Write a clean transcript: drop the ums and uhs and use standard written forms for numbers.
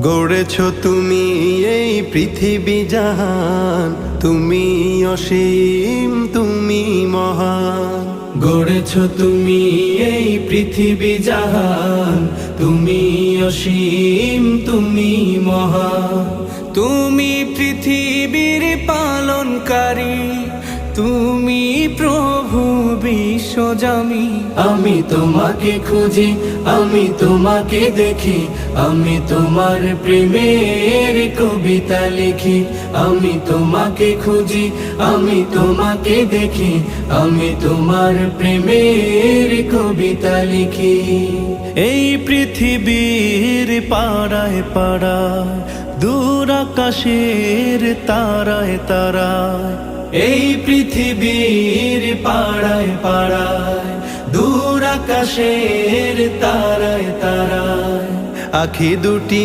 গড়েছ তুমি এই পৃথিবী জাহান, তুমি অসীম তুমি মহান। গড়েছ তুমি এই পৃথিবী জাহান, তুমি অসীম তুমি মহান। তুমি পৃথিবীর পালনকারী, তুমি প্রভু বিশ্বজামি। আমি তোমাকে খুঁজি, আমি তোমাকে দেখি, আমি তোমার প্রেমের কবিতা লিখি। আমি তোমাকে খুঁজি, আমি তোমাকে দেখি, আমি তোমার প্রেমের কবিতা লিখি। এই পৃথিবীর পাড়ায় পাড়ায়, দূর আকাশের তারায় তারায়, এই পৃথিবীর পাড়ায় পাড়ায়, দূর আকাশের তারায় তারায়, আখি দুটি